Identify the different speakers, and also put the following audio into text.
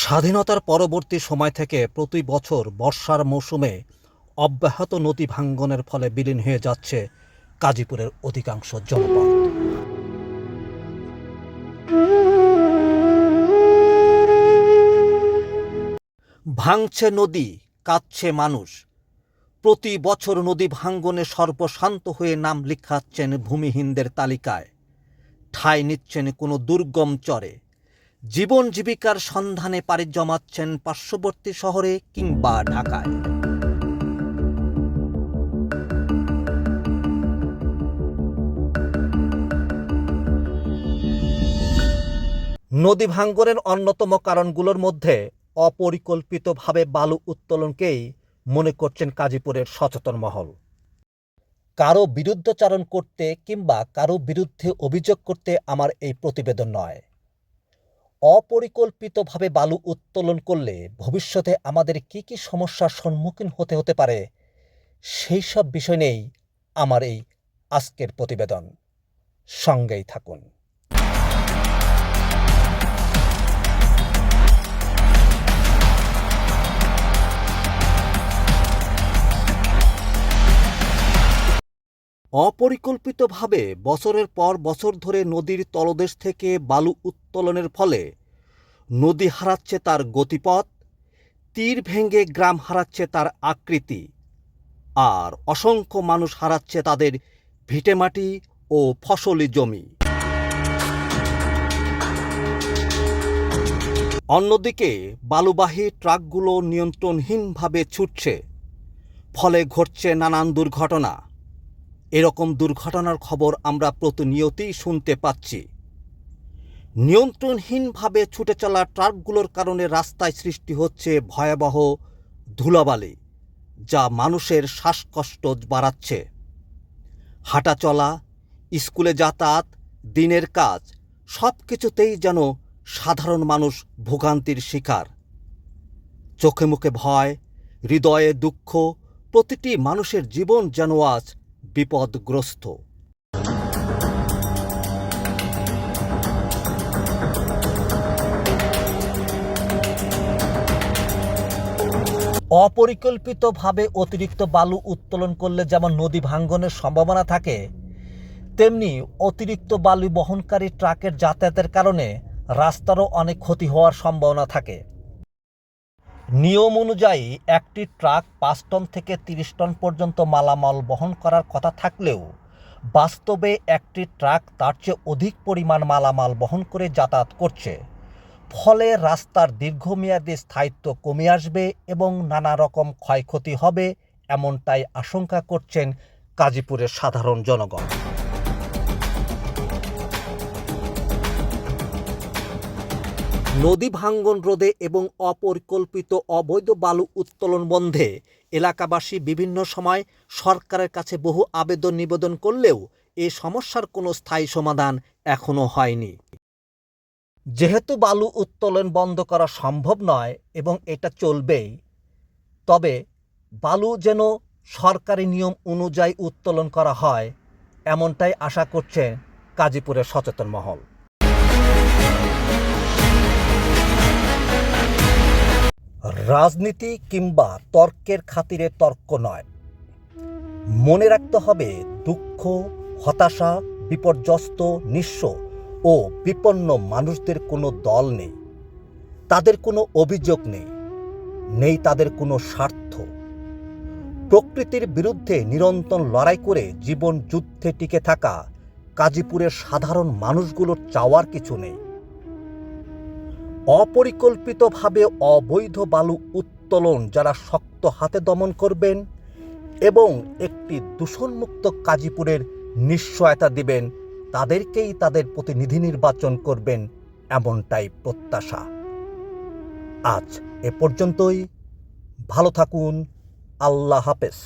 Speaker 1: স্বাধীনতার পরবর্তী সময় থেকে প্রতি বছর বর্ষার মৌসুমে অব্যাহত নদী ভাঙ্গনের ফলে বিলীন হয়ে যাচ্ছে গাজীপুরের অধিকাংশ জনপদ। ভাঙছে নদী, কাঁদছে মানুষ। প্রতি বছর নদী ভাঙ্গনে সর্বশান্ত হয়ে নাম লিখাচ্ছেন ভূমিহীনদের তালিকায়, ঠাঁই নিচ্ছেন কোনো দুর্গম চরে, জীবন জীবিকার সন্ধানে পাড়ি জমাচ্ছেন পার্শ্ববর্তী শহরে কিংবা ঢাকায়। নদী ভাঙ্গনের অন্যতম কারণগুলোর মধ্যে অপরিকল্পিতভাবে বালু উত্তোলনকেই মনে করছেন গাজীপুরের সচেতন মহল। কারো বিরুদ্ধাচারণ করতে কিংবা কারো বিরুদ্ধে অভিযোগ করতে আমার এই প্রতিবেদন নয়। অপরিকল্পিতভাবে বালু উত্তোলন করলে ভবিষ্যতে আমাদের কি কি সমস্যার সম্মুখীন হতে পারে সেই সব বিষয় নিয়েই আমার এই আজকের প্রতিবেদন। সঙ্গেই থাকুন। অপরিকল্পিতভাবে বছরের পর বছর ধরে নদীর তলদেশ থেকে বালু উত্তোলনের ফলে নদী হারাচ্ছে তার গতিপথ, তীর ভেঙে গ্রাম হারাচ্ছে তার আকৃতি, আর অসংখ্য মানুষ হারাচ্ছে তাদের ভিটেমাটি ও ফসলি জমি। অন্যদিকে বালুবাহী ট্রাকগুলো নিয়ন্ত্রণহীনভাবে ছুটছে, ফলে ঘটছে নানান দুর্ঘটনা। এরকম দুর্ঘটনার খবর আমরা প্রতিনিয়তই শুনতে পাচ্ছি। নিয়ন্ত্রণহীনভাবে ছুটে চলা ট্রাকগুলোর কারণে রাস্তায় সৃষ্টি হচ্ছে ভয়াবহ ধুলাবালি, যা মানুষের শ্বাসকষ্ট বাড়াচ্ছে। হাঁটা চলা, স্কুলে যাতায়াত, দিনের কাজ সব কিছুতেই যেন সাধারণ মানুষ ভোগান্তির শিকার। চোখে মুখে ভয়, হৃদয়ে দুঃখ, প্রতিটি মানুষের জীবন যেন আজ বিপদগ্রস্ত। অপরিকল্পিতভাবে অতিরিক্ত বালু উত্তোলন করলে যেমন নদী ভাঙ্গনের সম্ভাবনা থাকে, তেমনি অতিরিক্ত বালু বহনকারী ট্রাকের যাতায়াতের কারণে রাস্তারও অনেক ক্ষতি হওয়ার সম্ভাবনা থাকে। নিয়ম অনুযায়ী একটি ট্রাক 5 টন থেকে 30 টন পর্যন্ত মালামাল বহন করার কথা থাকলেও বাস্তবে একটি ট্রাক তার চেয়ে অধিক পরিমাণ মালামাল বহন করে যাতায়াত করছে। ফলে রাস্তার দীর্ঘমেয়াদী স্থায়িত্ব কমে আসবে এবং নানা রকম ক্ষয়ক্ষতি হবে, এমনটাই আশঙ্কা করছেন গাজীপুরের সাধারণ জনগণ। নদী ভাঙ্গন রোধে এবং অপরিকল্পিত অবৈধ বালু উত্তোলন বন্ধে এলাকাবাসী বিভিন্ন সময় সরকারের কাছে বহু আবেদন নিবেদন করলেও এ সমস্যার কোনো স্থায়ী সমাধান এখনও হয়নি। যেহেতু বালু উত্তোলন বন্ধ করা সম্ভব নয় এবং এটা চলবেই, তবে বালু যেন সরকারি নিয়ম অনুযায়ী উত্তোলন করা হয়, এমনটাই আশা করছে গাজীপুরের সচেতন মহল। রাজনীতি কিংবা তর্কের খাতিরে তর্ক নয়। মনে রাখতে হবে, দুঃখ, হতাশা, বিপর্যস্ত, নিঃস্ব ও বিপন্ন মানুষদের কোনো দল নেই, তাদের কোনো অভিযোগ নেই তাদের কোনো স্বার্থ। প্রকৃতির বিরুদ্ধে নিরন্তর লড়াই করে জীবন যুদ্ধে টিকে থাকা গাজীপুরের সাধারণ মানুষগুলোর চাওয়ার কিছু নেই। অপরিকল্পিতভাবে অবৈধ বালু উত্তোলন যারা শক্ত হাতে দমন করবেন এবং একটি দূষণমুক্ত গাজীপুরের নিশ্চয়তা দিবেন, তাদেরকেই তাদের প্রতিনিধি নির্বাচন করবেন, এমনটাই প্রত্যাশা। আজ এ পর্যন্তই। ভালো থাকুন। আল্লাহ হাফেজ।